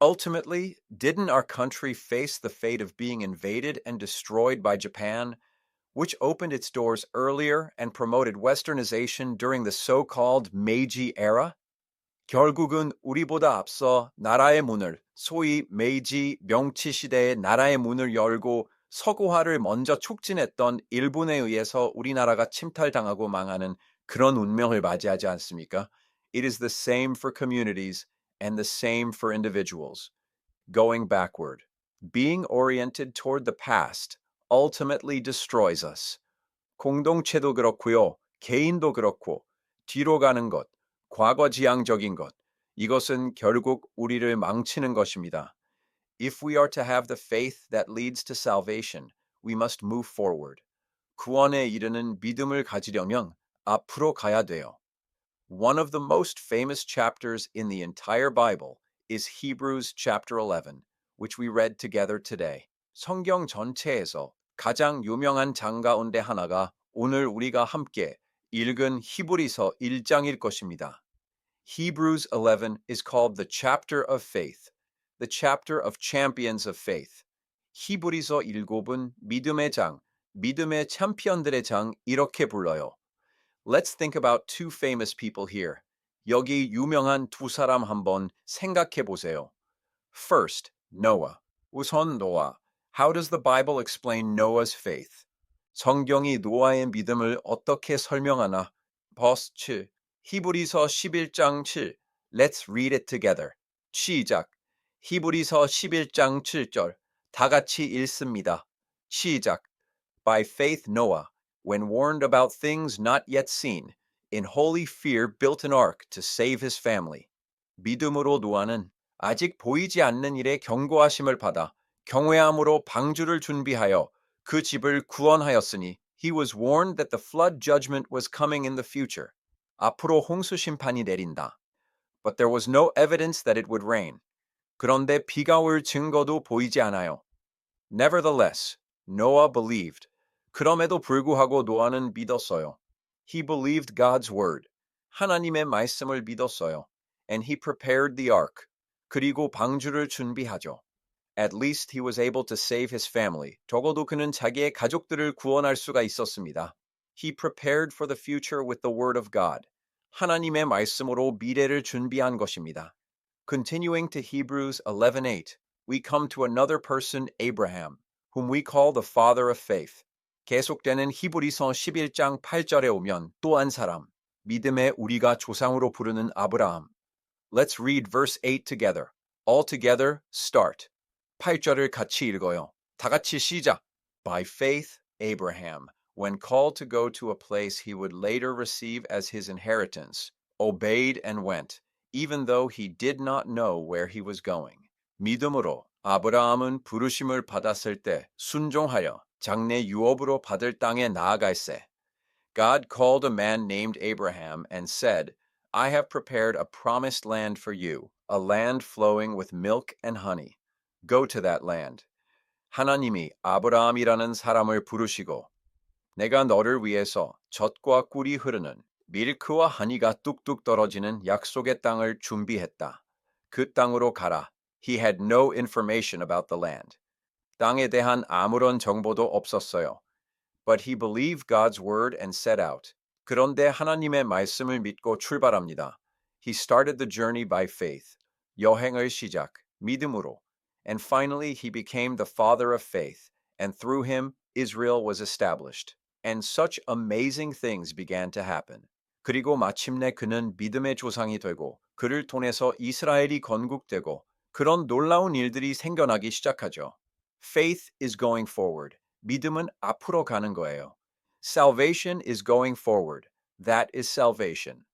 Ultimately, didn't our country face the fate of being invaded and destroyed by Japan, which opened its doors earlier and promoted westernization during the so-called Meiji era? 결국은 우리보다 앞서 나라의 문을, 소위 메이지 명치 시대의 나라의 문을 열고 서구화를 먼저 촉진했던 일본에 의해서 우리나라가 침탈당하고 망하는 그런 운명을 맞이하지 않습니까? It is the same for communities and the same for individuals. Going backward, being oriented toward the past ultimately destroys us. 공동체도 그렇고요. 개인도 그렇고 뒤로 가는 것, 과거지향적인 것, 이것은 결국 우리를 망치는 것입니다. If we are to have the faith that leads to salvation, we must move forward. 구원에 이르는 믿음을 가지려면 앞으로 가야 돼요. One of the most famous chapters in the entire Bible is Hebrews chapter 11, which we read together today. 성경 전체에서 가장 유명한 장 가운데 하나가 오늘 우리가 함께 읽은 히브리서 1장일 것입니다. Hebrews 11 is called the chapter of faith, the chapter of champions of faith. 히브리서 7은 믿음의 장, 믿음의 챔피언들의 장 이렇게 불러요. Let's think about two famous people here. 여기 유명한 두 사람 한번 생각해 보세요. First, Noah. 우선 노아. How does the Bible explain Noah's faith? 성경이 노아의 믿음을 어떻게 설명하나? Verse 7. 히브리서 11장 7. Let's read it together. 시작. 히브리서 11장 7절. 다 같이 읽습니다. 시작. By faith Noah, when warned about things not yet seen, in holy fear built an ark to save his family. 믿음으로 노아는 아직 보이지 않는 일에 경고하심을 받아 경외함으로 방주를 준비하여 그 집을 구원하였으니 he was warned that the flood judgment was coming in the future. 앞으로 홍수 심판이 내린다. But there was no evidence that it would rain. 그런데 비가 올 증거도 보이지 않아요. Nevertheless, Noah believed. 그럼에도 불구하고 노아는 믿었어요. He believed God's word. 하나님의 말씀을 믿었어요. And he prepared the ark. 그리고 방주를 준비하죠. At least he was able to save his family. 적어도 그는 자기의 가족들을 구원할 수가 있었습니다. He prepared for the future with the word of God. 하나님의 말씀으로 미래를 준비한 것입니다. Continuing to Hebrews 11:8, we come to another person, Abraham, whom we call the father of faith. 계속되는 히브리서 11장 8절에 오면 또 한 사람, 믿음의 우리가 조상으로 부르는 아브라함. Let's read verse 8 together. All together, start. 8절을 같이 읽어요. 다 같이 시작. By faith, Abraham, when called to go to a place he would later receive as his inheritance, obeyed and went, even though he did not know where he was going. 믿음으로 아브라함은 부르심을 받았을 때 순종하여 장래 유업으로 받을 땅에 나아갈세. God called a man named Abraham and said, I have prepared a promised land for you, a land flowing with milk and honey. Go to that land. 하나님이 아브라함이라는 사람을 부르시고 내가 너를 위해서 젖과 꿀이 흐르는 밀크와 하니가 뚝뚝 떨어지는 약속의 땅을 준비했다. 그 땅으로 가라. He had no information about the land. 땅에 대한 아무런 정보도 없었어요. But he believed God's word and set out. 그런데 하나님의 말씀을 믿고 출발합니다. He started the journey by faith. 여행을 시작, 믿음으로. And finally he became the father of faith, and through him Israel was established. And such amazing things began to happen. 그리고 마침내 그는 믿음의 조상이 되고 그를 통해서 이스라엘이 건국되고 그런 놀라운 일들이 생겨나기 시작하죠. Faith is going forward. 믿음은 앞으로 가는 거예요. Salvation is going forward. That is salvation.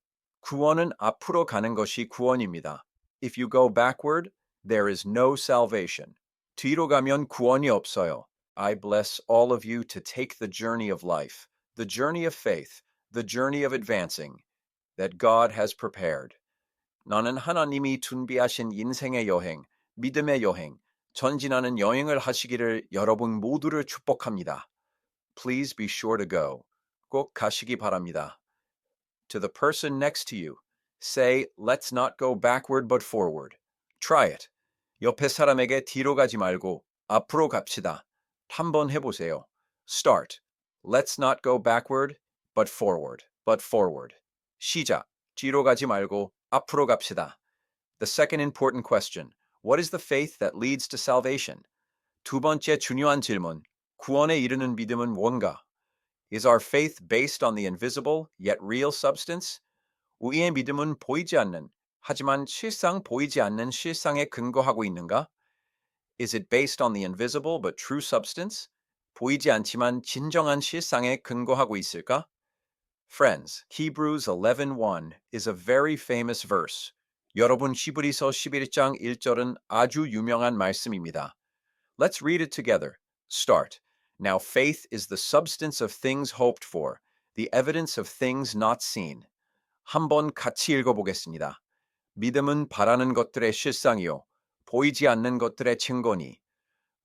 구원은 앞으로 가는 것이 구원입니다. If you go backward, there is no salvation. 뒤로 가면 구원이 없어요. I bless all of you to take the journey of life, the journey of faith, the journey of advancing that God has prepared. 나는 하나님이 준비하신 인생의 여행, 믿음의 여행, 전진하는 여행을 하시기를 여러분 모두를 축복합니다. Please be sure to go. 꼭 가시기 바랍니다. To the person next to you, say, let's not go backward but forward. Try it. 옆에 사람에게 뒤로 가지 말고 앞으로 갑시다. 한번 해보세요. Start. Let's not go backward, but forward. But forward. 시작. 뒤로 가지 말고 앞으로 갑시다. The second important question. What is the faith that leads to salvation? 두 번째 중요한 질문. 구원에 이르는 믿음은 뭔가? Is our faith based on the invisible yet real substance? 우리의 믿음은 보이지 않는, 하지만 실상 보이지 않는 실상에 근거하고 있는가? Is it based on the invisible but true substance? 보이지 않지만 진정한 실상에 근거하고 있을까? Friends, Hebrews 11:1 is a very famous verse. 여러분 히브리서 11장 1절은 아주 유명한 말씀입니다. Let's read it together. Start. Now faith is the substance of things hoped for, the evidence of things not seen. 한번 같이 읽어보겠습니다. 믿음은 바라는 것들의 실상이요, 보이지 않는 것들의 증거니.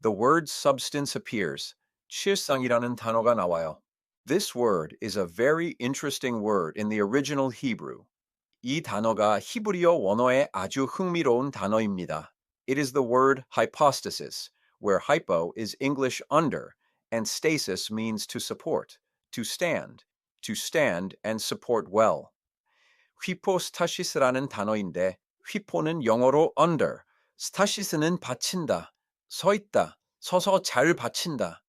The word substance appears. 실상이라는 단어가 나와요. This word is a very interesting word in the original Hebrew. 이 단어가 히브리어 원어의 아주 흥미로운 단어입니다. It is the word hypostasis, where hypo is English under, and stasis means to support, to stand and support well. 휘포스타시스라는 단어인데 휘포는 영어로 under, 스타시스는 받친다, 서 있다, 서서 잘 받친다.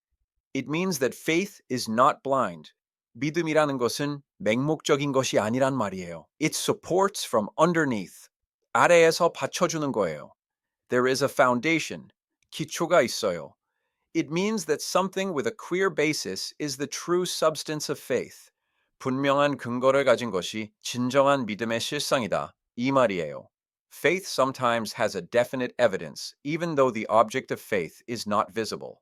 It means that faith is not blind. 믿음이라는 것은 맹목적인 것이 아니란 말이에요. It supports from underneath. 아래에서 받쳐주는 거예요. There is a foundation. 기초가 있어요. It means that something with a clear basis is the true substance of faith. 분명한 근거를 가진 것이 진정한 믿음의 실상이다. 이 말이에요. Faith sometimes has a definite evidence, even though the object of faith is not visible.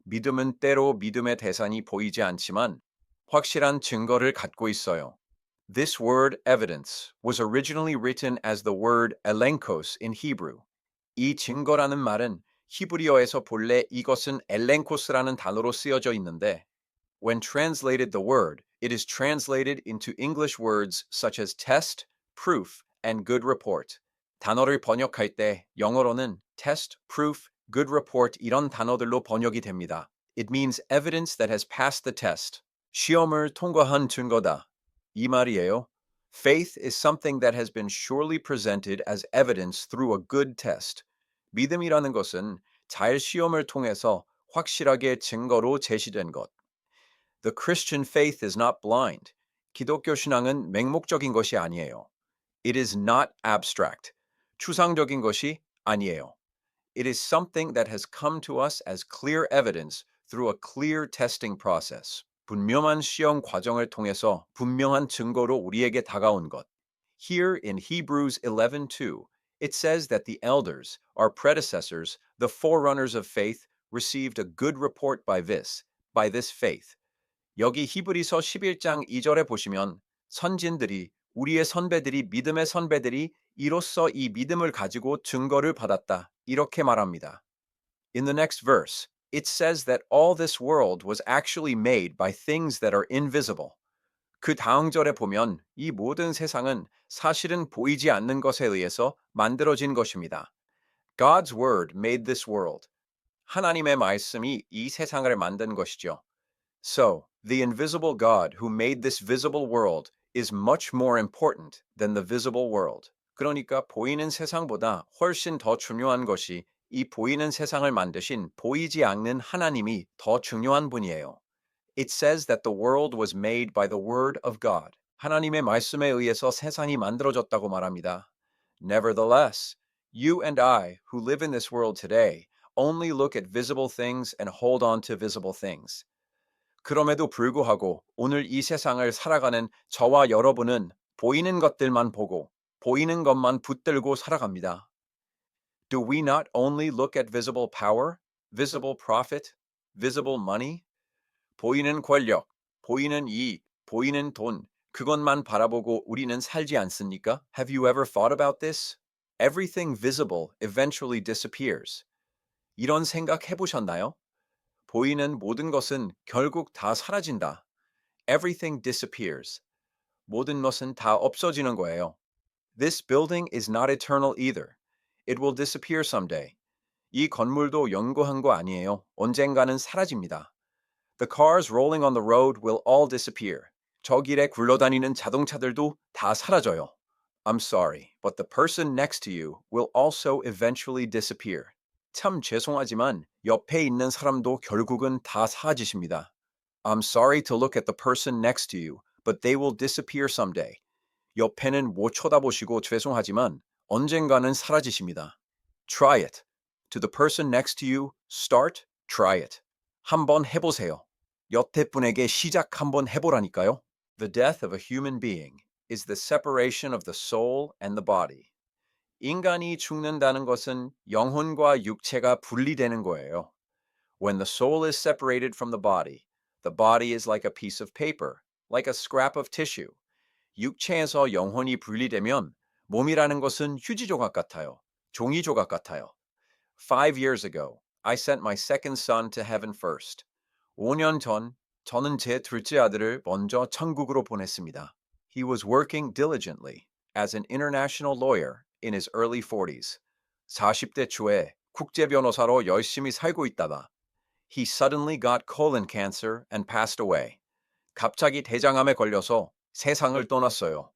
믿음은 때로 믿음의 대상이 보이지 않지만 확실한 증거를 갖고 있어요. This word evidence was originally written as the word elenkos in Hebrew. 이 증거라는 말은 히브리어에서 본래 이것은 엘렌코스라는 단어로 쓰여져 있는데 when translated the word, it is translated into English words such as test, proof, and good report. 단어를 번역할 때 영어로는 test, proof, good report 이런 단어들로 번역이 됩니다. It means evidence that has passed the test. 시험을 통과한 증거다. 이 말이에요. Faith is something that has been surely presented as evidence through a good test. 믿음이라는 것은 잘 시험을 통해서 확실하게 증거로 제시된 것. The Christian faith is not blind. 기독교 신앙은 맹목적인 것이 아니에요. It is not abstract. 추상적인 것이 아니에요. It is something that has come to us as clear evidence through a clear testing process. 분명한 시험 과정을 통해서 분명한 증거로 우리에게 다가온 것. Here in Hebrews 11:2, it says that the elders, our predecessors, the forerunners of faith, received a good report by this faith. 여기 히브리서 11장 2절에 보시면 선진들이 우리의 선배들이 믿음의 선배들이 이로써 이 믿음을 가지고 증거를 받았다. 이렇게 말합니다. In the next verse, it says that all this world was actually made by things that are invisible. 그 다음 절에 보면 이 모든 세상은 사실은 보이지 않는 것에 의해서 만들어진 것입니다. God's word made this world. 하나님의 말씀이 이 세상을 만든 것이죠. So, the invisible God who made this visible world is much more important than the visible world. 그러니까 보이는 세상보다 훨씬 더 중요한 것이 이 보이는 세상을 만드신 보이지 않는 하나님이 더 중요한 분이에요. It says that the world was made by the word of God. 하나님의 말씀에 의해서 세상이 만들어졌다고 말합니다. Nevertheless, you and I who live in this world today only look at visible things and hold on to visible things. 그럼에도 불구하고 오늘 이 세상을 살아가는 저와 여러분은 보이는 것들만 보고 보이는 것만 붙들고 살아갑니다. Do we not only look at visible power, visible profit, visible money? 보이는 권력, 보이는 이익, 보이는 돈, 그것만 바라보고 우리는 살지 않습니까? Have you ever thought about this? Everything visible eventually disappears. 이런 생각 해보셨나요? 보이는 모든 것은 결국 다 사라진다. Everything disappears. 모든 것은 다 없어지는 거예요. This building is not eternal either. It will disappear someday. 이 건물도 연구한 거 아니에요. 언젠가는 사라집니다. The cars rolling on the road will all disappear. 저 길에 굴러다니는 자동차들도 다 사라져요. I'm sorry, but the person next to you will also eventually disappear. 참 죄송하지만 옆에 있는 사람도 결국은 다 사라지십니다. I'm sorry to look at the person next to you, but they will disappear someday. 옆에는 못 쳐다보시고 죄송하지만 언젠가는 사라지십니다. Try it. To the person next to you, start, try it. 한번 해보세요. 옆에 분에게 시작 한번 해보라니까요. The death of a human being is the separation of the soul and the body. 인간이 죽는다는 것은 영혼과 육체가 분리되는 거예요. When the soul is separated from the body is like a piece of paper, like a scrap of tissue. 육체에서 영혼이 분리되면 몸이라는 것은 휴지 조각 같아요. 종이 조각 같아요. 5 years ago, I sent my second son to heaven first. 5년 전, 저는 제 둘째 아들을 먼저 천국으로 보냈습니다. He was working diligently as an international lawyer in his early 40s. 40대 초에 국제 변호사로 열심히 살고 있다가 he suddenly got colon cancer and passed away. 갑자기 대장암에 걸려서 세상을 떠났어요.